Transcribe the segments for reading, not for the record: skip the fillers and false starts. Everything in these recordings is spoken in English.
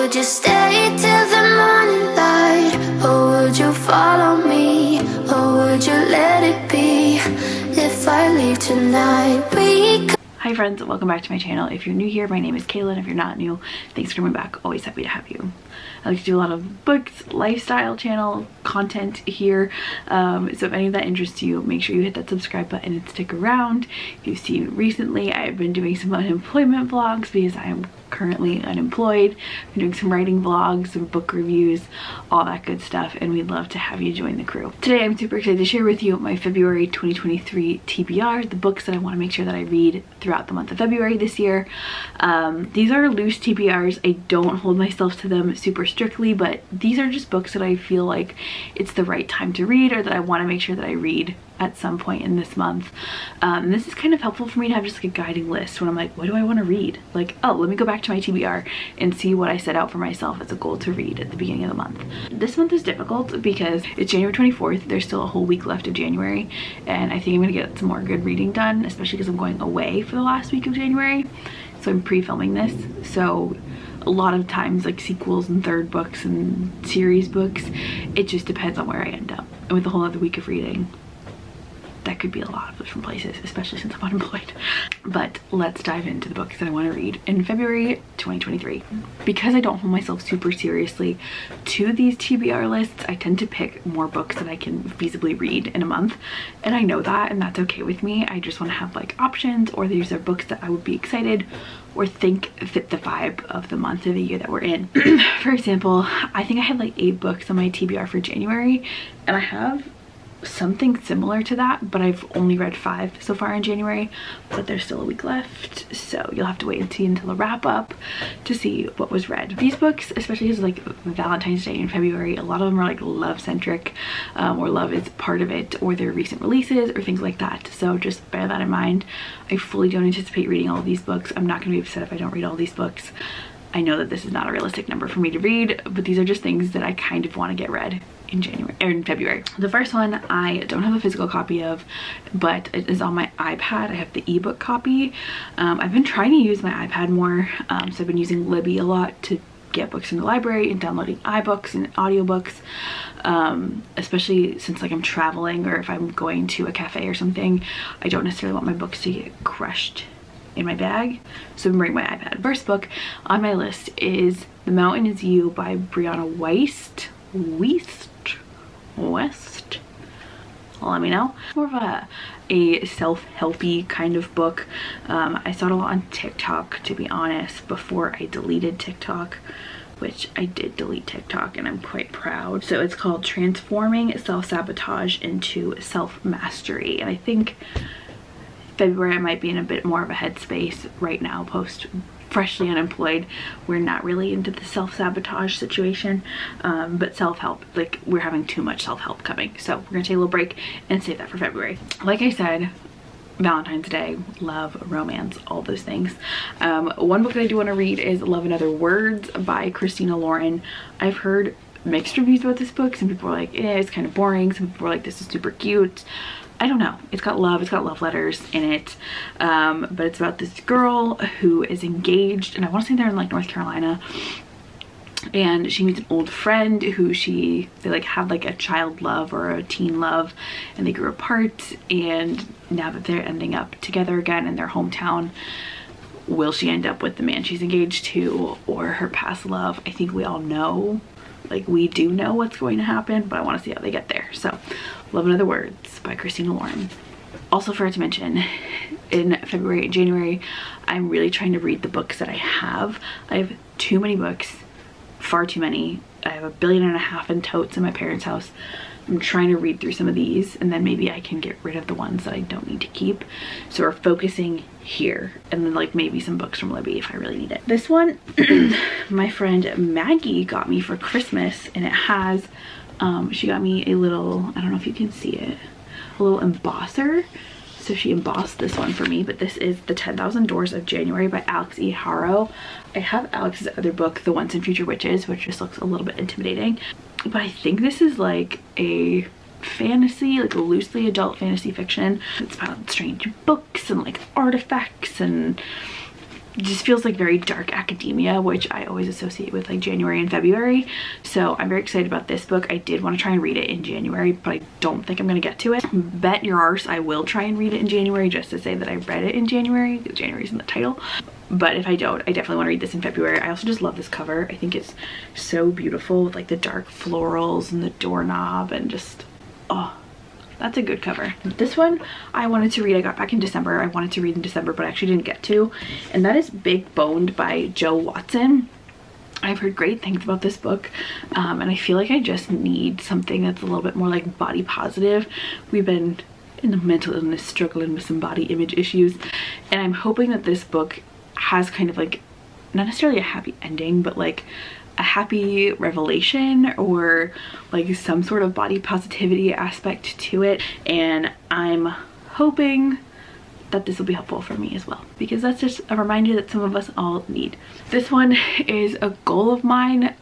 would you stay till the morning light? Or would you follow me? Or would you let it be if I leave tonight? Hi friends, welcome back to my channel. If you're new here, my name is Kayla, and if you're not new, thanks for coming back. Always happy to have you. I like to do a lot of books, lifestyle channel content here. So if any of that interests you, make sure you hit that subscribe button and stick around. If you've seen recently, I've been doing some unemployment vlogs because I am currently unemployed. I'm doing some writing vlogs, some book reviews, all that good stuff, and we'd love to have you join the crew. Today I'm super excited to share with you my February 2023 TBR, the books that I want to make sure that I read throughout the month of February this year. These are loose TBRs. I don't hold myself to them super strictly, but these are just books that I feel like it's the right time to read, or that I want to make sure that I read at some point in this month. And this is kind of helpful for me to have just like a guiding list when I'm like, what do I want to read? Like, oh, let me go back to my TBR and see what I set out for myself as a goal to read at the beginning of the month. This month is difficult because it's January 24th. There's still a whole week left of January, and I think I'm gonna get some more good reading done, especially because I'm going away for the last week of January. So I'm pre-filming this. So a lot of times, like sequels and third books and series books, it just depends on where I end up. And with a whole other week of reading, that could be a lot of different places, especially since I'm unemployed. But let's dive into the books that I want to read in February 2023. Because I don't hold myself super seriously to these TBR lists, I tend to pick more books that I can feasibly read in a month. And I know that, and that's okay with me. I just want to have like options, or these are books that I would be excited or think fit the vibe of the month of the year that we're in. For example, I think I had like 8 books on my TBR for January, and I have something similar to that, but I've only read 5 so far in January, but there's still a week left, so you'll have to wait and see until the wrap up to see what was read. These books, especially as like Valentine's Day in February, a lot of them are like love centric, or love is part of it, or their recent releases or things like that, so just bear that in mind. I fully don't anticipate reading all of these books. I'm not gonna be upset if I don't read all these books. I know that this is not a realistic number for me to read, but these are just things that I kind of want to get read in January or in February. The first one I don't have a physical copy of, but it is on my iPad. I have the ebook copy. I've been trying to use my iPad more, so I've been using Libby a lot to get books from the library and downloading iBooks and audiobooks, especially since like I'm traveling, or if I'm going to a cafe or something, I don't necessarily want my books to get crushed in my bag, so I'm bringing my iPad. First book on my list is The Mountain Is You by Brianna West. Let me know. More of a self-helpy kind of book. I saw it a lot on TikTok, to be honest, before I deleted TikTok, which I did delete TikTok and I'm quite proud. So it's called Transforming Self-Sabotage into Self-Mastery, and I think February I might be in a bit more of a headspace right now, post freshly unemployed. We're not really into the self-sabotage situation, but self-help, like we're having too much self-help coming, so we're gonna take a little break and save that for February. Like I said, Valentine's Day, love, romance, all those things. One book that I do want to read is Love and Other Words by Christina Lauren. I've heard mixed reviews about this book. Some people are like, it's kind of boring. Some people are like, this is super cute. I don't know. It's got love letters in it, but it's about this girl who is engaged, and I want to say they're in like North Carolina, and she meets an old friend who they like have like a child love or a teen love, and they grew apart, and now that they're ending up together again in their hometown, will she end up with the man she's engaged to or her past love? I think we all know, like we do know what's going to happen, but I want to see how they get there. So Love and Other Words by Christina Lauren. Also forgot to mention, in February and January, I'm really trying to read the books that I have. I have too many books, far too many. I have 1.5 billion in totes in my parents' house. I'm trying to read through some of these, and then maybe I can get rid of the ones that I don't need to keep. So we're focusing here, and then like maybe some books from Libby if I really need it. This one, my friend Maggie got me for Christmas, and it has, she got me a little, I don't know if you can see it, a little embosser. So she embossed this one for me, but this is The 10,000 Doors of January by Alex E. Harrow. I have Alex's other book, The Once and Future Witches, which just looks a little bit intimidating, but I think this is like a fantasy, like a loosely adult fantasy fiction. It's about strange books and like artifacts and just feels like very dark academia, which I always associate with like January and February. So I'm very excited about this book. I did want to try and read it in January, but I don't think I'm going to get to it. Bet your arse I will try and read it in January, just to say that I read it in January, because January's in the title. But if I don't, I definitely want to read this in February. I also just love this cover. I think it's so beautiful with like the dark florals and the doorknob, and just, oh, that's a good cover. This one I wanted to read. I got back in December. I wanted to read in December, but I actually didn't get to. And that is Big Boned by Jo Watson. I've heard great things about this book, and I feel like I just need something that's a little bit more like body positive. We've been in the mental illness struggling with some body image issues, and I'm hoping that this book has kind of like, not necessarily a happy ending, but like a happy revelation, or like some sort of body positivity aspect to it. And I'm hoping that this will be helpful for me as well, because that's just a reminder that some of us all need. This one is a goal of mine,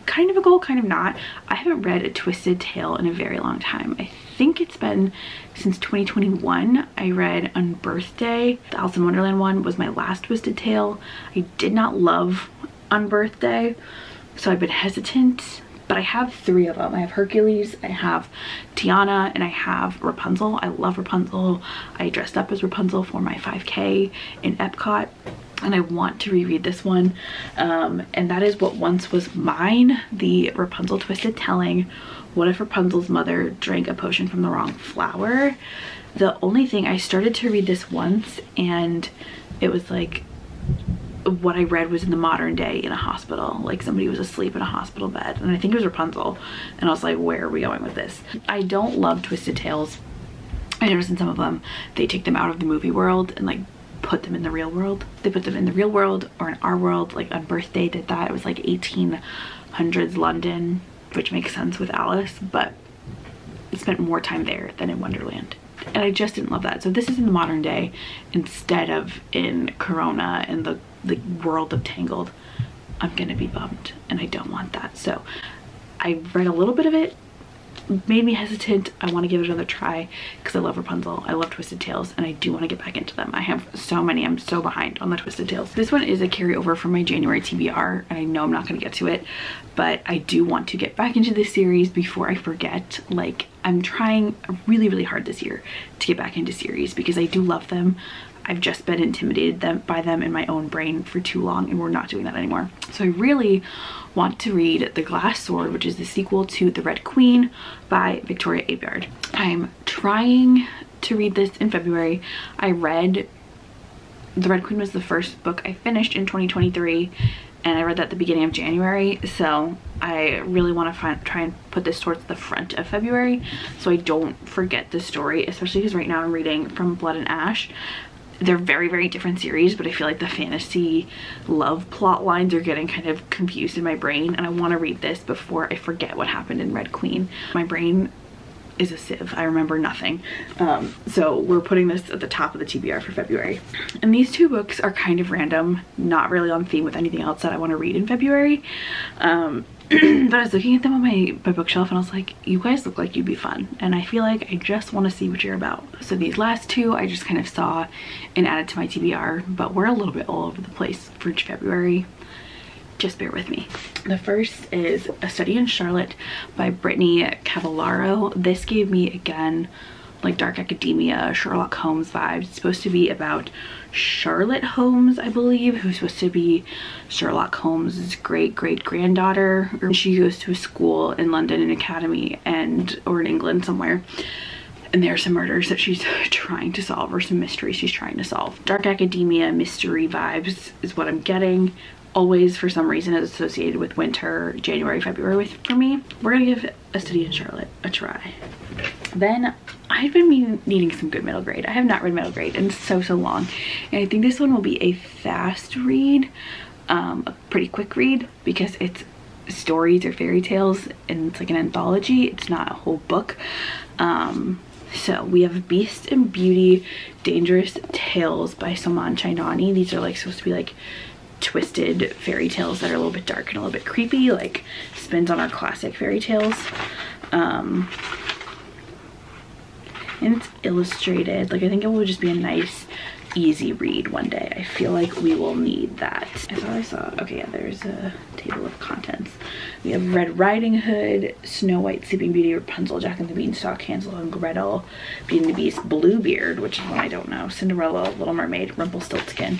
kind of a goal, kind of not. I haven't read a twisted tale in a very long time. I think it's been since 2021. I read Unbirthday. The Alice in Wonderland one was my last twisted tale. I did not love Unbirthday, so I've been hesitant, but I have 3 of them. I have Hercules, I have Tiana, and I have Rapunzel. I love Rapunzel. I dressed up as Rapunzel for my 5K in Epcot, and I want to reread this one. And that is What Once Was Mine, the Rapunzel twisted telling. What if Rapunzel's mother drank a potion from the wrong flower? The only thing, I started to read this once, and it was like, what I read was in the modern day in a hospital, like somebody was asleep in a hospital bed, and I think it was Rapunzel, and I was like, where are we going with this? I don't love twisted tales. I noticed in some of them they take them out of the movie world and like put them in the real world. They put them in the real world or in our world. Like Unbirthday did that. It was like 1800s London, which makes sense with Alice, but it spent more time there than in Wonderland, and I just didn't love that. So this is in the modern day instead of in Corona and the world of Tangled. I'm gonna be bummed, and I don't want that. So I read a little bit of it, made me hesitant. I want to give it another try because I love Rapunzel, I love twisted tales, and I do want to get back into them. I have so many. I'm so behind on the twisted tales. This one is a carryover from my January TBR, and I know I'm not going to get to it, but I do want to get back into this series before I forget. Like, I'm trying really, really hard this year to get back into series because I do love them. I've just been intimidated by them in my own brain for too long, and we're not doing that anymore. So I really want to read The Glass Sword, which is the sequel to The Red Queen by Victoria Aveyard. I'm trying to read this in February. I read The Red Queen was the first book I finished in 2023, and I read that at the beginning of January, so I really want to try and put this towards the front of February so I don't forget the story, especially because right now I'm reading From Blood and Ash. They're very, very different series, but I feel like the fantasy love plot lines are getting kind of confused in my brain, and I want to read this before I forget what happened in Red Queen. My brain is a sieve. I remember nothing. So we're putting this at the top of the TBR for February. And these 2 books are kind of random, not really on theme with anything else that I want to read in February. But I was looking at them on my bookshelf, and I was like, you guys look like you'd be fun, and I feel like I just want to see what you're about. So these last 2 I just kind of saw and added to my TBR, but we're a little bit all over the place for February. Just bear with me. The first is A Study in Charlotte by Brittany Cavallaro. This gave me, again, like dark academia, Sherlock Holmes vibes. It's supposed to be about Charlotte Holmes, I believe, who's supposed to be Sherlock Holmes' great-great-granddaughter. She goes to a school in London, an academy, or in England somewhere, and there are some murders that she's trying to solve, or some mysteries she's trying to solve. Dark academia, mystery vibes is what I'm getting. Always, for some reason, is associated with winter, January, February for me. We're gonna give A Study in Charlotte a try. Then I've been needing some good middle grade. I have not read middle grade in so long, and I think this one will be a fast read, a pretty quick read, because it's stories or fairy tales, and it's like an anthology. It's not a whole book. So we have Beast and Beauty, Dangerous Tales by Soman Chainani. These are like supposed to be like twisted fairy tales that are a little bit dark and a little bit creepy, like spins on our classic fairy tales. And it's illustrated. Like, I think it will just be a nice easy read one day. I feel like we will need that. I thought I saw, okay, yeah, there's a table of contents. We have Red Riding Hood, Snow White, Sleeping Beauty, Rapunzel, Jack and the Beanstalk, Hansel and Gretel, Beauty and the Beast, Bluebeard, which is one I don't know, Cinderella, Little Mermaid, Rumpelstiltskin,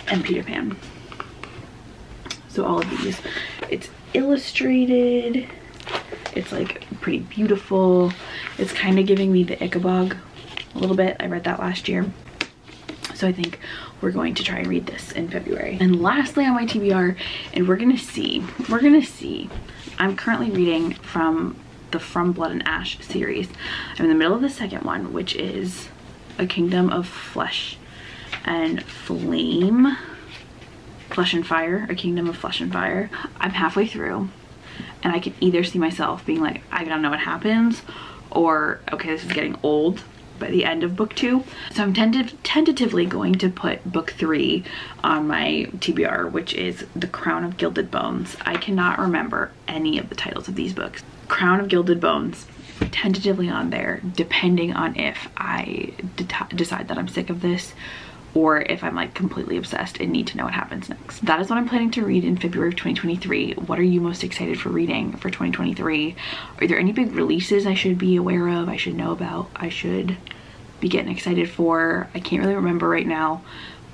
and Peter Pan. So all of these, it's illustrated, it's like pretty beautiful. It's kind of giving me the Ichabod a little bit. I read that last year. So I think we're going to try and read this in February. And lastly on my TBR, and we're gonna see. I'm currently reading from the From Blood and Ash series. I'm in the middle of the second one, which is A Kingdom of Flesh and Flame. Flesh and Fire, A Kingdom of Flesh and Fire. I'm halfway through and I can either see myself being like, I gotta know what happens, or okay, this is getting old by the end of book 2. So I'm tentatively going to put book 3 on my TBR, which is The Crown of Gilded Bones. I cannot remember any of the titles of these books. Crown of Gilded Bones, tentatively on there, depending on if I decide that I'm sick of this or if I'm like completely obsessed and need to know what happens next. That is what I'm planning to read in February of 2023. What are you most excited for reading for 2023? Are there any big releases I should be aware of, I should know about, I should be getting excited for? I can't really remember right now,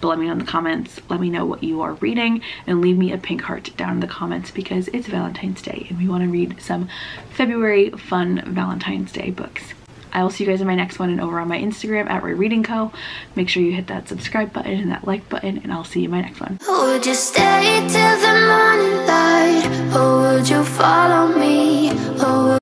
but let me know in the comments. Let me know what you are reading and leave me a pink heart down in the comments because it's Valentine's Day and we want to read some February fun Valentine's Day books. I will see you guys in my next one and over on my Instagram at RoyReadingco. Make sure you hit that subscribe button and that like button, and I'll see you in my next one. Would you stay till the morning light, or would you follow me?